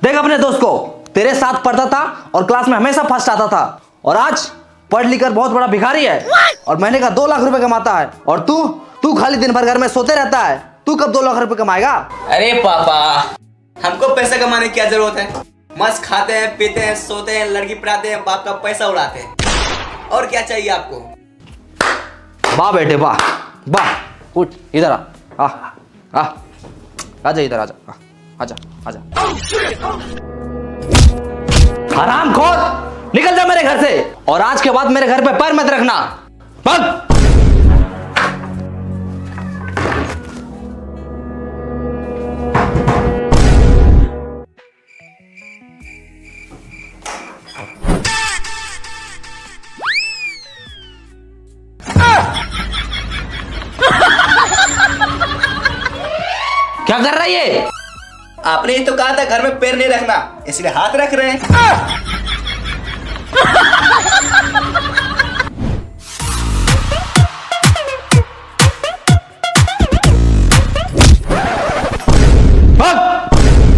देख अपने दोस्त को, तेरे साथ पढ़ता था और क्लास में हमेशा फर्स्ट आता था, और आज पढ़ लिख कर बहुत बड़ा भिखारी है और महीने का 2 लाख रुपए कमाता है। और तू खाली दिन भर घर में सोते रहता है। तू कब 2 लाख रुपए कमाएगा? अरे पापा, हमको पैसा कमाने की क्या जरूरत है? मस्त खाते हैं, पीते हैं, सोते हैं, लड़की पढ़ाते हैं, बाप का पैसा उड़ाते हैं। और क्या चाहिए आपको? वाह बेटे वाह वाह। उठ इधर आ आजा इधर, आजा। हरामखोर, निकल जा मेरे घर से, और आज के बाद मेरे घर पे पैर मत रखना। भाग। क्या कर रहा है ये? आपने ही तो कहा था घर में पैर नहीं रखना, इसलिए हाथ रख रहे हैं।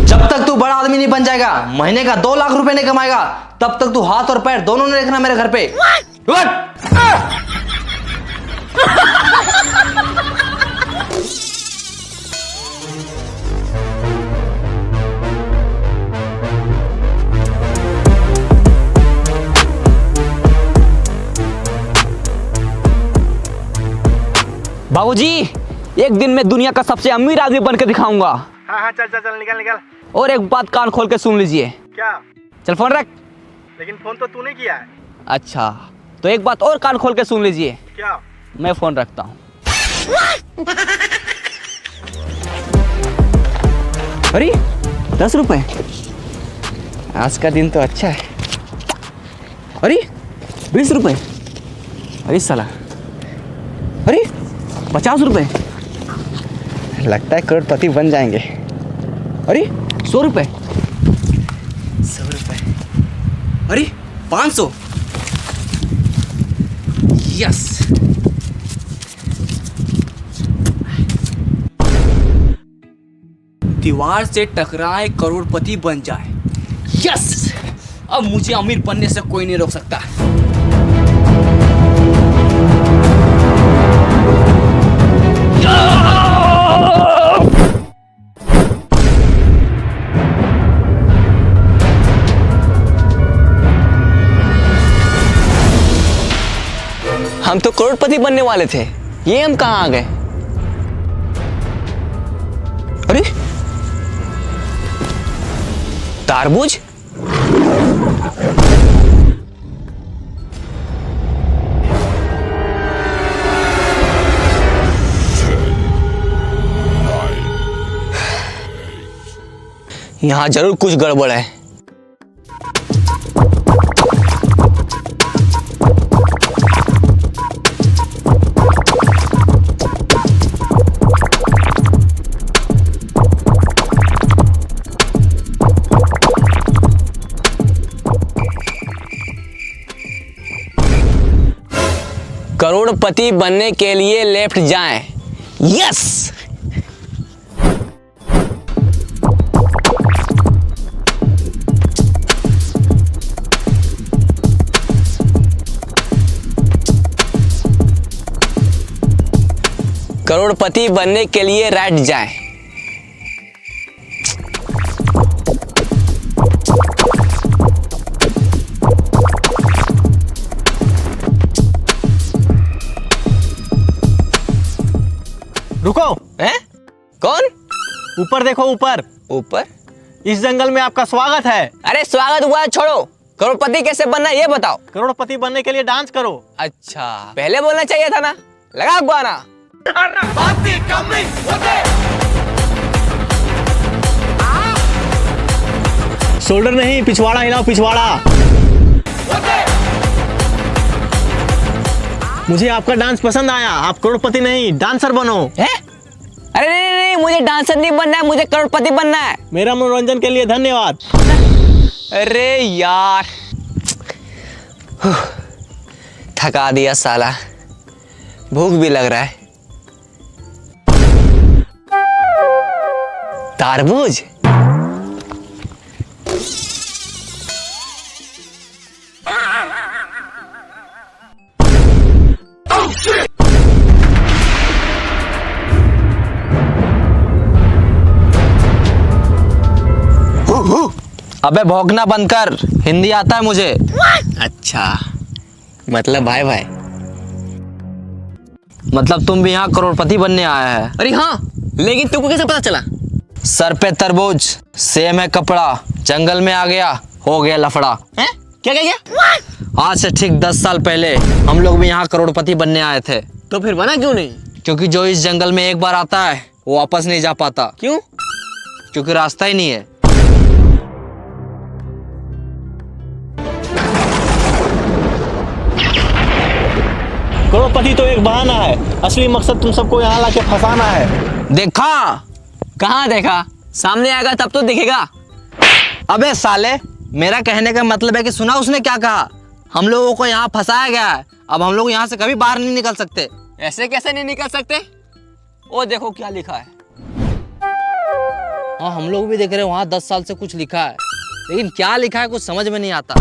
जब तक तू बड़ा आदमी नहीं बन जाएगा, महीने का 2 लाख रुपए नहीं कमाएगा, तब तक तू हाथ और पैर दोनों नहीं रखना मेरे घर पे। बाबूजी, एक दिन मैं दुनिया का सबसे अमीर आदमी बनकर दिखाऊंगा। हाँ चल निकल। और एक बात कान खोल के सुन लीजिए। क्या? चल फोन रख। लेकिन फोन तो तूने किया है। अच्छा, तो एक बात और कान खोल के सुन लीजिए। क्या? मैं फोन रखता हूँ। अरे 10 रुपए, आज का दिन तो अच्छा है। अरे 20 रुपए, अरे साला, अरे 50 रुपए, लगता है करोड़पति बन जाएंगे। अरे 100 रुपए, 100 रुपए, अरे 500, यस। दीवार से टकराए करोड़पति बन जाए, यस। अब मुझे अमीर बनने से कोई नहीं रोक सकता। हम तो करोड़पति बनने वाले थे, ये हम कहाँ आ गए? अरे तारबूज, यहाँ जरूर कुछ गड़बड़ है। करोड़पति बनने के लिए लेफ्ट जाएं, यस। करोड़पति बनने के लिए राइट जाएं। रुको। हैं? कौन? ऊपर देखो, ऊपर। ऊपर? इस जंगल में आपका स्वागत है। अरे स्वागत हुआ छोड़ो, करोड़पति कैसे बनना है ये बताओ। करोड़पति बनने के लिए डांस करो। अच्छा, पहले बोलना चाहिए था ना। लगा गाना। शोल्डर नहीं, पिछवाड़ा हिलाओ, पिछवाड़ा। मुझे आपका डांस पसंद आया। आप करोड़पति नहीं, डांसर बनो। है? अरे नहीं, मुझे डांसर नहीं बनना है, मुझे करोड़पति बनना है। मेरा मनोरंजन के लिए धन्यवाद। अरे यार, थका दिया साला, भूख भी लग रहा है। तारबूज, अबे भौंकना बंद कर, हिंदी आता है मुझे। अच्छा, मतलब भाई भाई। मतलब तुम भी यहाँ करोड़पति बनने आया है? अरे हाँ, लेकिन तुमको कैसे पता चला? सर पे तरबूज, सेम है कपड़ा, जंगल में आ गया, हो गया लफड़ा। हैं? क्या क्या क्या? आज से ठीक 10 साल पहले हम लोग भी यहाँ करोड़पति बनने आए थे। तो फिर बना क्यों नहीं? क्योंकि जो इस जंगल में एक बार आता है वो वापस नहीं जा पाता। क्यों? क्योंकि रास्ता ही नहीं है। करोड़पति तो एक बहाना है, असली मकसद तुम सबको यहाँ लाके फंसाना है। देखा? कहाँ देखा? सामने आएगा तब तो दिखेगा। अबे साले, मेरा कहने का मतलब है कि सुना उसने क्या कहा? हम लोगों को यहाँ फंसाया गया है, अब हम लोग यहाँ से कभी बाहर नहीं निकल सकते। ऐसे कैसे नहीं निकल सकते? वो देखो क्या लिखा है। हाँ, हम लोग भी देख रहे हैं वहाँ 10 साल से कुछ लिखा है, लेकिन क्या लिखा है कुछ समझ में नहीं आता।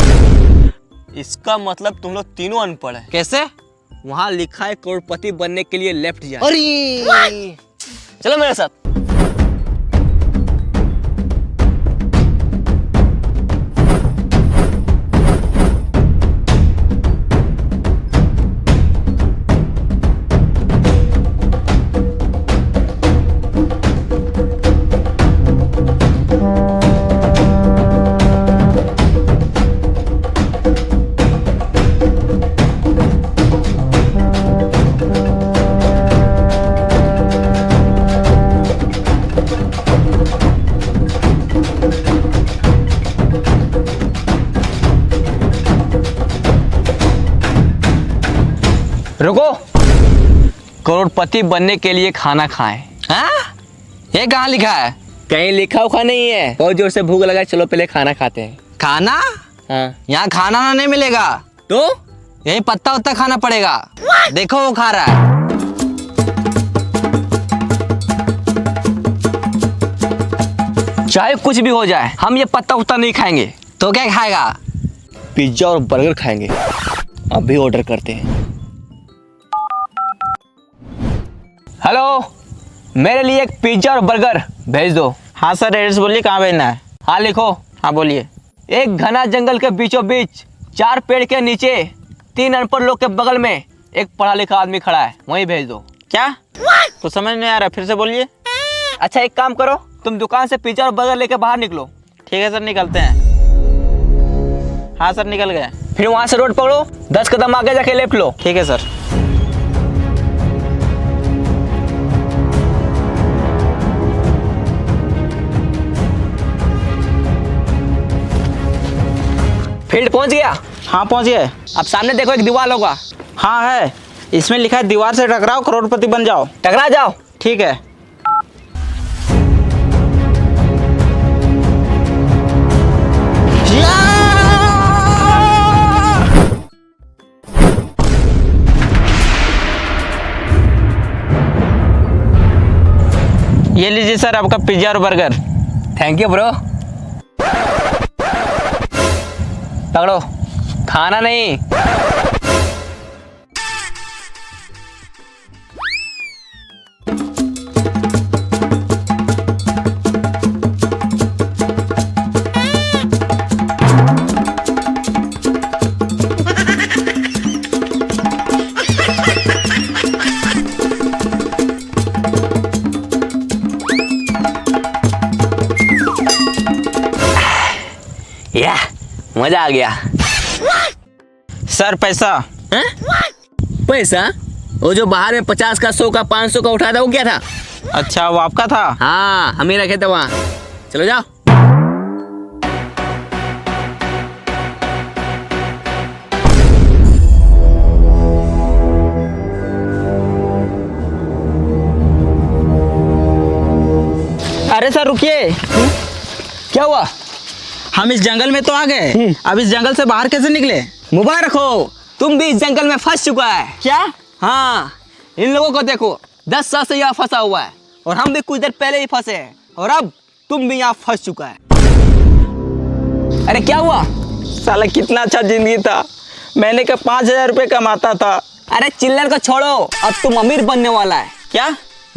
इसका मतलब तुम लोग तीनों अनपढ़ है। कैसे? वहाँ लिखा है करोड़पति बनने के लिए लेफ्ट जाए। अरे चलो मेरे साथ। रुको, करोड़पति बनने के लिए खाना खाएं। हाँ? ये कहाँ लिखा है? कहीं लिखा उखा नहीं है। बहुत जोर से भूख लगा, चलो पहले खाना खाते हैं। खाना? हाँ। यहाँ खाना ना नहीं मिलेगा, तो यही पत्ता उत्ता खाना पड़ेगा। देखो वो खा रहा है। चाहे कुछ भी हो जाए, हम ये पत्ता उत्ता नहीं खाएंगे। तो क्या खाएगा? पिज्जा और बर्गर खाएंगे। अभी ऑर्डर करते हैं। हेलो, मेरे लिए एक पिज्जा और बर्गर भेज दो। हाँ सर, एड्रेस बोलिए, कहाँ भेजना है? हाँ लिखो। हाँ बोलिए। एक घना जंगल के बीचों बीच 4 पेड़ के नीचे 3 अनपढ़ लोग के बगल में एक पढ़ा लिखा आदमी खड़ा है, वहीं भेज दो। क्या? तो समझ नहीं आ रहा, फिर से बोलिए। अच्छा एक काम करो, तुम दुकान से पिज्जा और बर्गर लेके बाहर निकलो। ठीक है सर, निकलते हैं। हाँ सर, निकल गए। फिर वहां से रोड पकड़ो, 10 कदम आगे जाके लेफ्ट लो। ठीक है सर। फील्ड पहुंच गया। हाँ पहुँच गए। अब सामने देखो एक दीवार होगा, हाँ है, इसमें लिखा है दीवार से टकराओ करोड़पति बन जाओ। टकरा जाओ। ठीक है। ये लीजिए सर आपका पिज्जा और बर्गर। Thank you bro. पकड़ो, खाना नहीं। या मजा आ गया। सर पैसा। हैं? पैसा? वो जो बाहर में 50 का, 100 का, 500 का उठाया था, वो क्या था? अच्छा, वो आपका था? हाँ, हम ही रखे थे वहाँ। चलो जाओ। अरे सर रुकिए। क्या हुआ? हम इस जंगल में तो आ गए, अब इस जंगल से बाहर कैसे निकले? मुबारक हो, तुम भी इस जंगल में फंस चुका है। क्या? हाँ, इन लोगों को देखो, 10 साल से यहाँ फंसा हुआ है, और हम भी कुछ देर पहले ही फंसे हैं, और अब तुम भी यहाँ फंस चुका है। अरे क्या हुआ? साला कितना अच्छा जिंदगी था, मैंने का 5,000 रुपये कमाता था। अरे चिल्लर को छोड़ो, अब तुम अमीर बनने वाला है। क्या?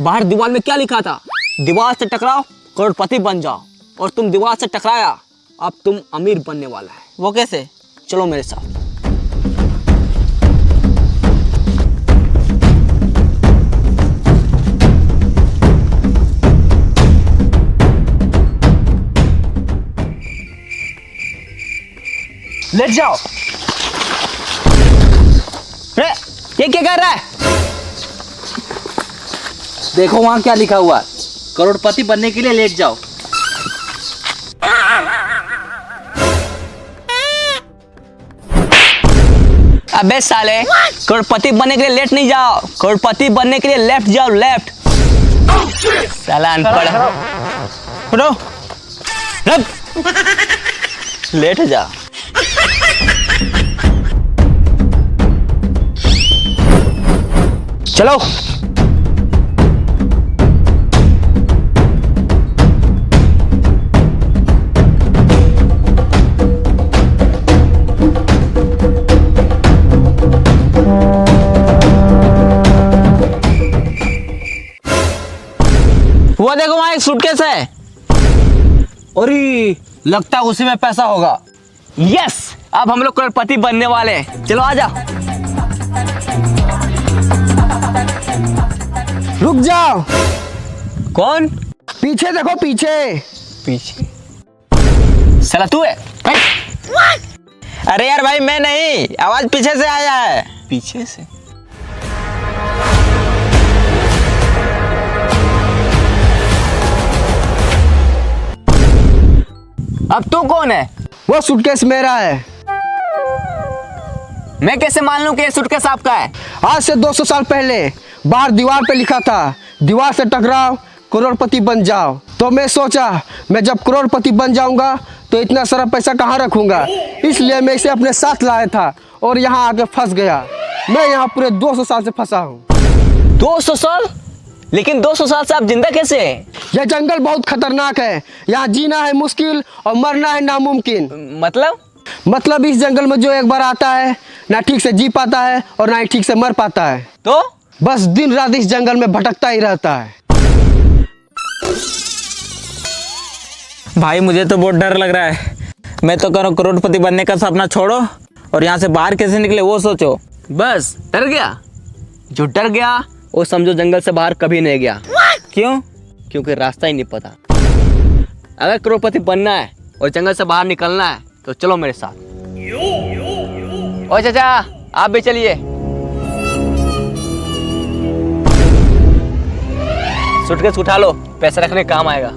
बाहर दीवार में क्या लिखा था? दीवार से टकराओ करोड़पति बन जाओ, और तुम दीवार से टकराया अब तुम अमीर बनने वाला है। वो कैसे? चलो मेरे साथ। लेट जाओ। रे, ये क्या कर रहा है? देखो वहां क्या लिखा हुआ है, करोड़पति बनने के लिए लेट जाओ। अबे साले, करोड़पति बनने के लिए लेट नहीं जाओ, करोड़पति बनने के लिए लेफ्ट जाओ, लेफ्ट। साला अनपढ़। उठो। रब। लेट जा। चलो। वो देखो वहां एक सूटकेस है। अरे लगता है उसी में पैसा होगा। यस, अब हम लोग करोड़पति बनने वाले हैं। चलो आजा। रुक जाओ, कौन? पीछे देखो पीछे। पीछे। साला तू है? अरे यार भाई मैं नहीं, आवाज पीछे से आया है। पीछे से। अब तू कौन है? वो सूटकेस मेरा है। मैं कैसे मान लूं कि ये सूटकेस आपका है? आज से 200 साल पहले बाहर दीवार पे लिखा था, दीवार से टकराओ करोड़पति बन जाओ। तो मैं सोचा मैं जब करोड़पति बन जाऊंगा तो इतना सारा पैसा कहाँ रखूंगा, इसलिए मैं इसे अपने साथ लाया था और यहाँ आके फंस गया। मैं यहाँ पूरे 200 साल से फंसा हूँ। 200 साल? लेकिन 200 साल से आप जिंदा कैसे हैं? यह जंगल बहुत खतरनाक है, यहाँ जीना है मुश्किल और मरना है नामुमकिन। मतलब इस जंगल में जो एक बार आता है ना ठीक से जी पाता है और ना ही ठीक से मर पाता है, तो बस दिन रात इस जंगल में भटकता ही रहता है। भाई मुझे तो बहुत डर लग रहा है। मैं तो करो करोड़पति बनने का सपना छोड़ो और यहाँ से बाहर कैसे निकले वो सोचो। बस डर गया? जो डर गया वो समझो जंगल से बाहर कभी नहीं गया। क्यों? क्योंकि रास्ता ही नहीं पता। अगर करोड़पति बनना है और जंगल से बाहर निकलना है तो चलो मेरे साथ। ओ चाचा, आप भी चलिए। सूटकेस उठा लो, पैसे रखने काम आएगा।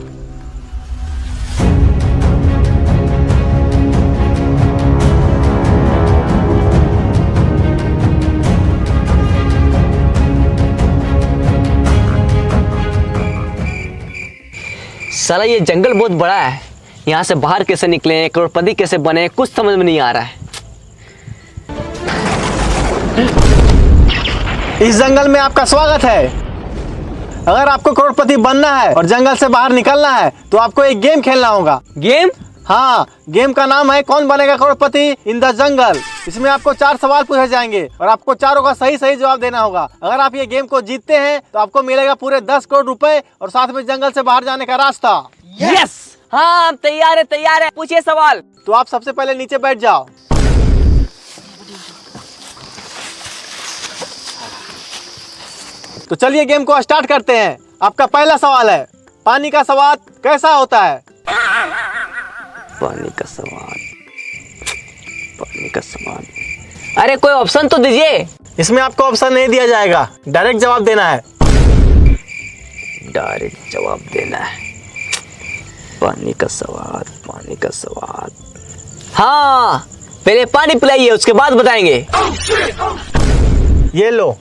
साला ये जंगल बहुत बड़ा है, यहाँ से बाहर कैसे निकले, करोड़पति कैसे बने, कुछ समझ में नहीं आ रहा है। इस जंगल में आपका स्वागत है। अगर आपको करोड़पति बनना है और जंगल से बाहर निकलना है तो आपको एक गेम खेलना होगा। गेम? हाँ, गेम का नाम है कौन बनेगा करोड़पति इन द जंगल। इसमें आपको 4 सवाल पूछे जाएंगे और आपको चारों का सही सही जवाब देना होगा। अगर आप ये गेम को जीतते हैं तो आपको मिलेगा पूरे 10 करोड़ रुपए और साथ में जंगल से बाहर जाने का रास्ता। यस! हाँ, हम तैयार है, तैयार है। पूछिए सवाल। तो आप सबसे पहले नीचे बैठ जाओ। तो चलिए गेम को स्टार्ट करते हैं। आपका पहला सवाल है, पानी का स्वाद कैसा होता है? पानी का स्वाद, पानी का स्वाद। अरे कोई ऑप्शन तो दीजिए। इसमें आपको ऑप्शन नहीं दिया जाएगा, डायरेक्ट जवाब देना है। डायरेक्ट जवाब देना है। पानी का स्वाद, पानी का स्वाद। हाँ, पहले पानी पिलाइए, उसके बाद बताएंगे। ये लो।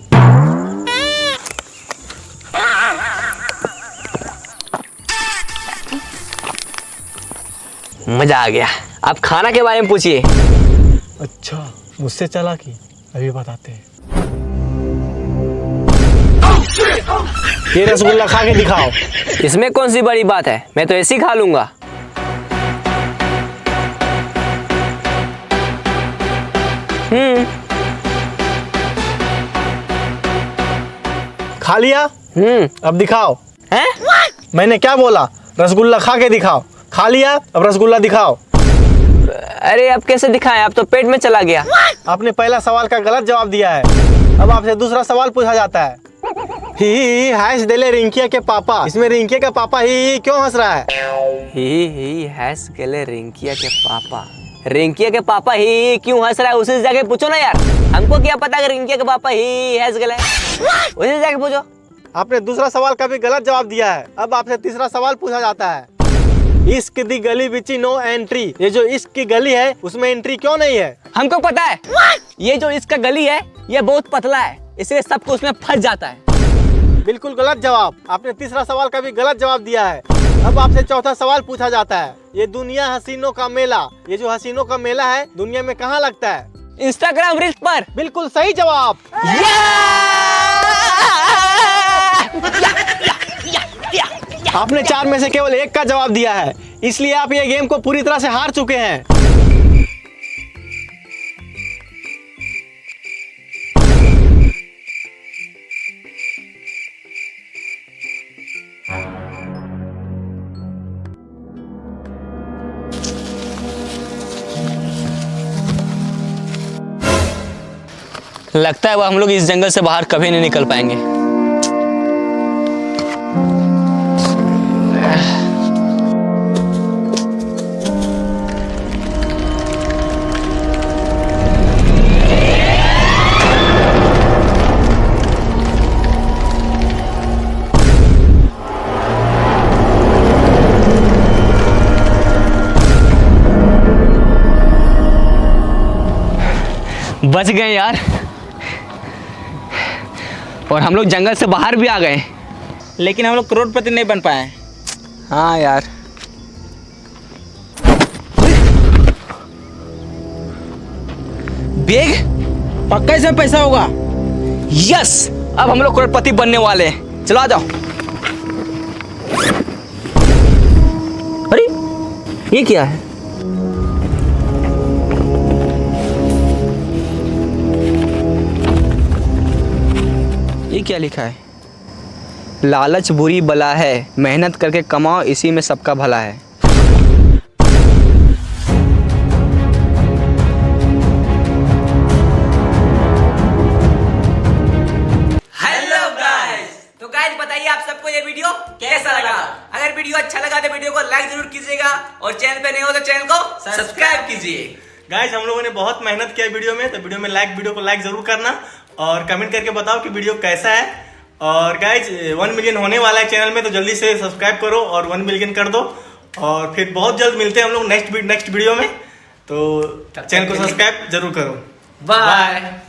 मजा आ गया। आप खाना के बारे में पूछिए। अच्छा, मुझसे चालाकी, अभी बताते हैं। ये रसगुल्ला खा के दिखाओ। इसमें कौन सी बड़ी बात है, मैं तो ऐसे ही खा लूंगा। खा लिया? अब दिखाओ। हैं? मैंने क्या बोला? रसगुल्ला खा के दिखाओ। खा लिया, अब रसगुल्ला दिखाओ। अरे अब कैसे दिखाएं, अब तो पेट में चला गया। आपने पहला सवाल का गलत जवाब दिया है। अब आपसे दूसरा सवाल पूछा जाता है। ही हैश देले रिंकिया के पापा, इसमें रिंकिया का पापा ही क्यों हंस रहा है? ही हैस गेले रिंकिया के पापा। रिंकिया के पापा ही क्यों हंस रहा है, उसे जाके पूछो ना यार। हमको क्या पता कि रिंकिया के पापा ही हैस गेले, उसे जाके पूछो। आपने दूसरा सवाल का भी गलत जवाब दिया है। अब आपसे तीसरा सवाल पूछा जाता है। इश्क दी गली बिची नो एंट्री, ये जो इश्क की गली है उसमें एंट्री क्यों नहीं है? हमको पता है, ये जो इसका गली है ये बहुत पतला है, इसलिए सबको उसमें फंस जाता है। बिल्कुल गलत जवाब। आपने तीसरा सवाल का भी गलत जवाब दिया है। अब आपसे चौथा सवाल पूछा जाता है। ये दुनिया हसीनों का मेला, ये जो हसीनों का मेला है दुनिया में कहाँ लगता है? इंस्टाग्राम रील्स पर। बिल्कुल सही जवाब। आपने 4 में से केवल 1 का जवाब दिया है, इसलिए आप ये गेम को पूरी तरह से हार चुके हैं। लगता है वो हम लोग इस जंगल से बाहर कभी नहीं निकल पाएंगे। बच गए यार, और हम लोग जंगल से बाहर भी आ गए। लेकिन हम लोग करोड़पति नहीं बन पाए। हाँ यार। बैग, पक्का इसमें पैसा होगा। यस, अब हम लोग करोड़पति बनने वाले हैं। चलो आ जाओ। अरे ये क्या है? ये क्या लिखा है? लालच बुरी बला है, मेहनत करके कमाओ, इसी में सबका भला है। हेलो गाइस, तो गाइस बताइए आप सबको ये वीडियो कैसा लगा? अगर वीडियो अच्छा लगा तो वीडियो को लाइक जरूर कीजिएगा और चैनल पे नए हो तो चैनल को सब्सक्राइब कीजिए। गाइस हम लोगों ने बहुत मेहनत किया वीडियो में, तो वीडियो को लाइक जरूर करना और कमेंट करके बताओ कि वीडियो कैसा है। और गाइस 1 मिलियन होने वाला है चैनल में, तो जल्दी से सब्सक्राइब करो और 1 मिलियन कर दो। और फिर बहुत जल्द मिलते हैं हम लोग नेक्स्ट वीडियो में, तो चैनल को सब्सक्राइब जरूर करो। बाय।